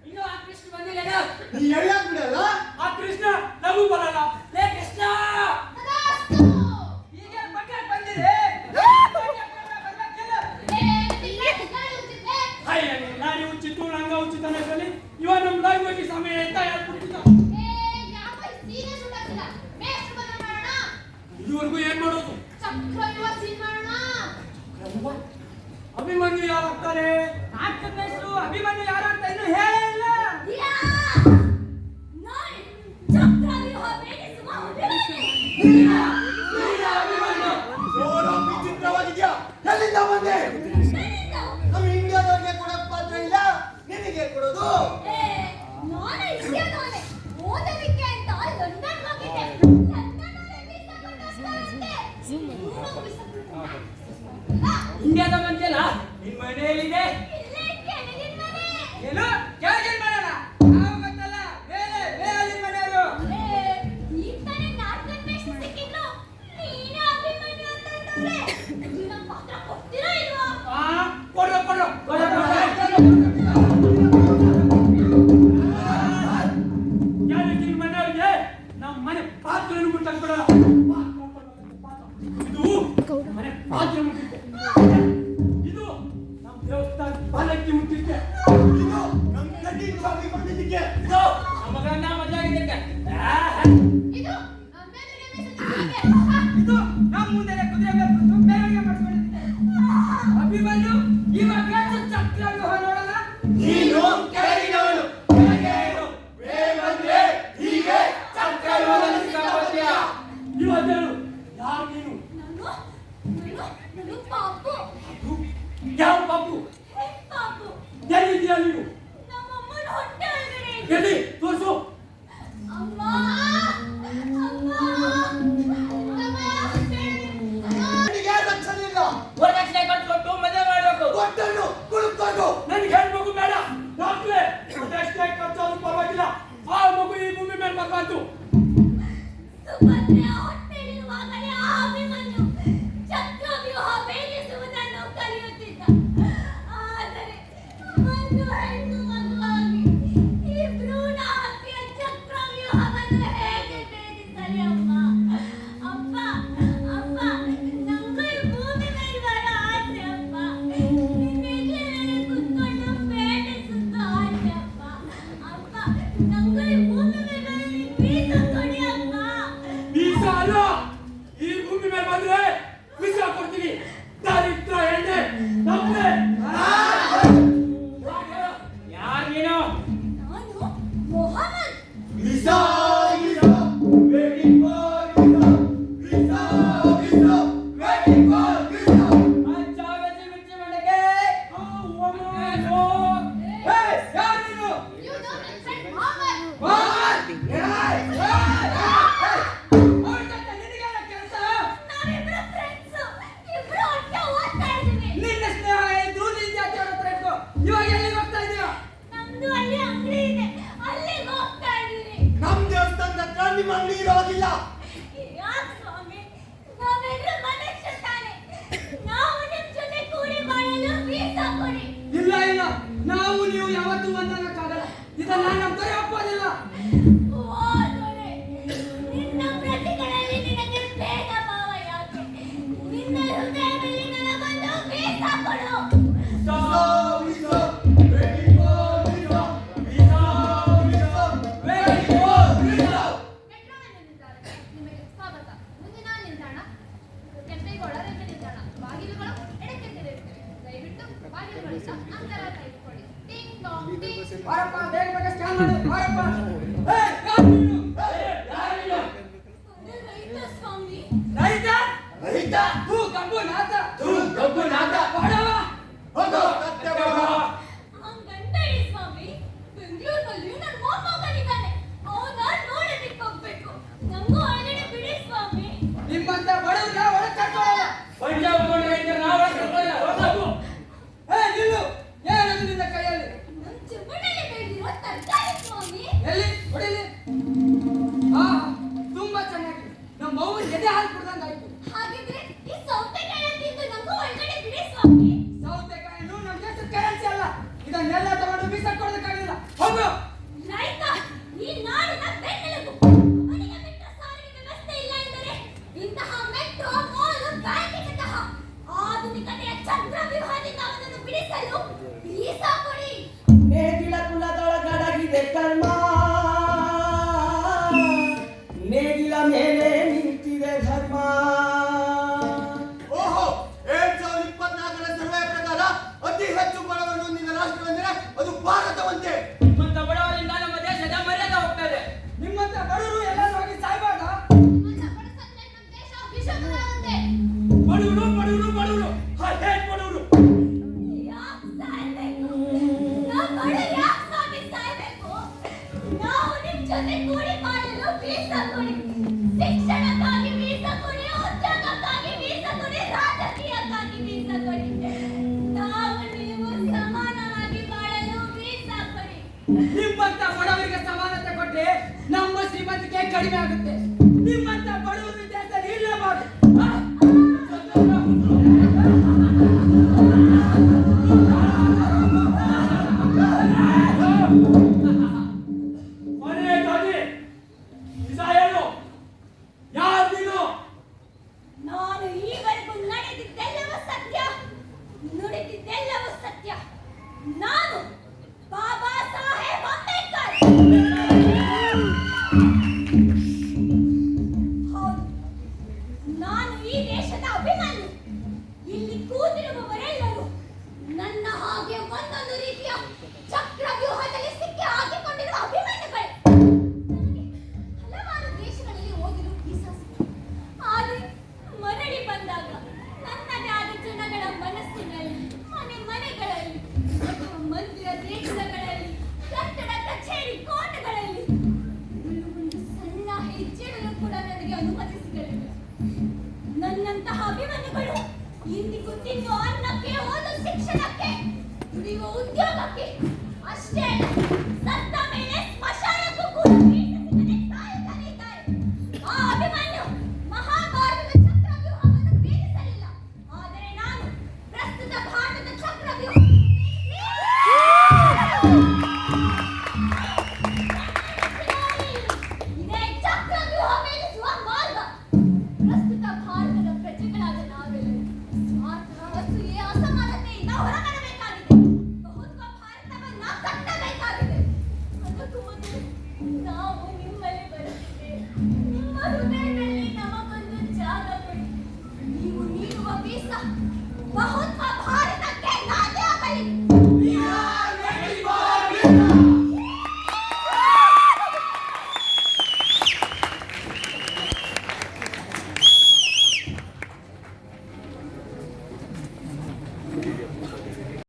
ಇನ್ನು ಆ ಕೃಷ್ಣ ಬಂದಿಲ್ಲ. ನೀ ಹೇಳಕ್ ಬಿಡಲ್ಲ. ಆ ಕೃಷ್ಣ ನಗು ಬರಲ್ಲ. ಲೇ ಕೃಷ್ಣ ಈಗ ಬಕೆಟ್ ಬಂದಿದೆ. ನಾನು ಉಚಿತ ನಂಗ ಉಚಿತ ಅನ್ನೋದ್ರಲ್ಲಿ ಇವ ನಮ್ಮ ಲೈವ್ಗೆ ಸಮಯ ಅಂತ ಹೇಳ್ಬಿಡ್ತಿದ್ದ. ಇವ್ರಿಗೂ ಏನ್ ಮಾಡೋದು? ಅಭಿಮನ್ಯು ಯಾರಾಗ್ತಾರೆ? ನಾಟಕದ ಹೆಸರು ಅಭಿಮನ್ಯು ಯಾರಂತ ಇನ್ನು ಹೇಳಿಲ್ಲ. ವಿಚಿತ್ರವಾಗಿದ್ಯಾ? ಎಲ್ಲಿಂದ ಬಂದೆ? ನಮ್ಮ ಇಂಡಿಯಾದವ್ರಿಗೆ ಕೊಡಕ್ ಪಾತ್ರ ಇಲ್ಲ, ನಿನಗೆ ಕೊಡೋದು? ಇಂಡಿಯಾದ ಬಂದಿಲ್ಲ. ನಿನ್ ಮನೆಯಲ್ಲಿದೆ ಏನು? ಕೆಳಗಿನ ಮನೆಯಲ್ಲ, ನಾವು ಗೊತ್ತಲ್ಲ, ಮೇಲೆ ಮೇಲಿನ ಮನೆಯವರು. ಕೊಡ್ರೋ ಕೊಡ್ರೋ ಕೆಳಗಿನ ಮನೆಯವರಿಗೆ ನಮ್ಮ ಮನೆ ಪಾತ್ರವನ್ನು ಮುಟ್ಟಕ್ ಬಿಡಲ್ಲ. ಇದು ಮನೆ ಪಾತ್ರ ಮುಟ್ಟಿದ್ದೆ, ಇದು ನಮ್ಮ ದೇವಸ್ಥಾನ ಪಾಲಕ್ಕೆ ಮುಟ್ಟಿದ್ದೆ, ಇದು ನಮ್ಮ ಕಟ್ಟಿನ ಬಾವಿ ಬಂದಿದ್ದಕ್ಕೆ, ಇದು ನಮಗನ್ನ ಮಜಾ ಆಗಿದ್ದಕ್ಕೆ, ಇದು ನಮ್ಮ ಮುಂದೆ ಕುದುರೆ ಮೇಲೆ ಕೂತು ಮೆರವಣಿಗೆ ಮಾಡ್ಕೊಂಡಿದ್ದೆ. ಅಭಿಮನ್ಯು ಇವಾಗ ಚಕ್ರವ್ಯೂಹ ನೋಡಲ್ಲ. ನೀನು ಕೆಳಗಿನವನು, ಕೆಳಗೆ ಇರು, ಬಂದ್ರೆ ಹೀಗೆ ಚಕ್ರವ್ಯೂಹದಲ್ಲಿ ಸಿಕ್ಕಾಕೋತೀಯ. ಇವತ್ತೇಳು ಯಾರು ನೀನು? ಯಾವ ಪಾಪು? ಎಲ್ಲಿದ್ದೀಯ ನೀನು? ಎಲ್ಲಿ ತೋರಿಸು. ವರದಕ್ಷಿಣೆ ಕಟ್ಕೊಟ್ಟು ಮದುವೆ ಮಾಡಬೇಕು. ಕೊಟ್ಟನ್ನು ಕುಳಿತುಕೊಂಡು ನನಗೆ ಹೇಳ್ಬೇಕು ಬೇಡ. ಡಾಕ್ಟ್ರೇ, ವರದಕ್ಷಿಣೆ ಖರ್ಚಾದ್ರೂ ಪರವಾಗಿಲ್ಲ, ಆ ಮಗು ಈ ಭೂಮಿ ಮೇಲೆ ಬರಬಾರ್ದು. ಈ ಭೂಮಿ ಮೇಲೆ ಬಂದ್ರೆ ವಿಷ ಕೊಡ್ತೀನಿ. ದರಿದ್ರ ಎಣ್ಣೆ ತಪ್ಪೆ. ಯಾರು ನೀನು? ವಿಷಾ ವಿಷಾ ವೇಟಿಂಗ್ ಫಾರ್ ವಿಷಾ, ವಿಷಾ ವಿಷಾ ವೇಟಿಂಗ್ ಫಾರ್ ವಿಷಾ. ಅಚ್ಚಾ ಬೆಚ್ಚಿ ಬೆಚ್ಚಿ ಮನೆಗೆ ಯಾರು ನೀನು? ನಿಮ್ಮ ಅಂಗಡಿ ಇರೋದಿಲ್ಲ. ಇಲ್ಲ ಇಲ್ಲ, ನಾವು ನೀವು ಯಾವತ್ತೂ ಒಂದಾಗಕ್ಕಾಗಲ್ಲ. ಇದನ್ನ ನಮ್ಮ ಕೈ ಒಪ್ಪೋದಿಲ್ಲ. ಬಾರಪ್ಪ, ಬೇಗ ಬೇಗ ಸ್ಕ್ಯಾನ್ ಮಾಡಿ ಬಾರಪ್ಪ. ಕಡಿಮೆ ಆಗುತ್ತೆ. ನಿಮ್ಮಂತ ಬಡವರು ಈ ದೇಶದಲ್ಲಿ ಇರಲೇಬಾರದು. ಕೊನೆಯದಾಗಿ ನಿಜ ಹೇಳು, ಯಾರು ನೀನು? ನಾನು ಈವರೆಗೂ ನಡೆದಿದ್ದೆಲ್ಲವೂ ಸತ್ಯ, ನುಡಿದಿದ್ದೆಲ್ಲವೂ ಸತ್ಯ. ನಾನು ಬಾಬಾ ಸಾಹೇಬ್ ಅಂಬೇಡ್ಕರ್. ಹೌದು, ನಾನು ಈ ದೇಶದ ಅಭಿಮಾನಿ. ಇಲ್ಲಿ ಕೂತಿರುವವರೆಲ್ಲರೂ ನನ್ನ ಹಾಗೆ ಒಂದೊಂದು ರೀತಿಯ ಚಕ್ರವ್ಯೂಹದಲ್ಲಿ ಸಿಕ್ಕಿ ಹಾಕಿಕೊಂಡಿರುವ ಅಭಿಮಾನಿಗಳೇ. ನನಗೆ ಹಲವಾರು ದೇಶಗಳಲ್ಲಿ ಓದಿರು ವೀಸಾ ಸಿಕ್ಕಿದೆ. ಆದರೆ ಮರಳಿ ಬಂದಾಗ ನನ್ನದೇ ಆದ ಜನಗಳ ಮನಸ್ಸಿನಲ್ಲಿ, ಮನೆ ಮನೆಗಳಲ್ಲಿ, ಮಂದಿರ ದೇಗುಲಗಳಲ್ಲಿ, ಕಟ್ಟಡ ಕಚೇರಿ ಕೋಟೆಗಳಲ್ಲಿ ಒಂದು ಸಣ್ಣ ಹೆಜ್ಜೆಯನ್ನು ಕೂಡ ನನಗೆ ಅನುಮತಿಸಿ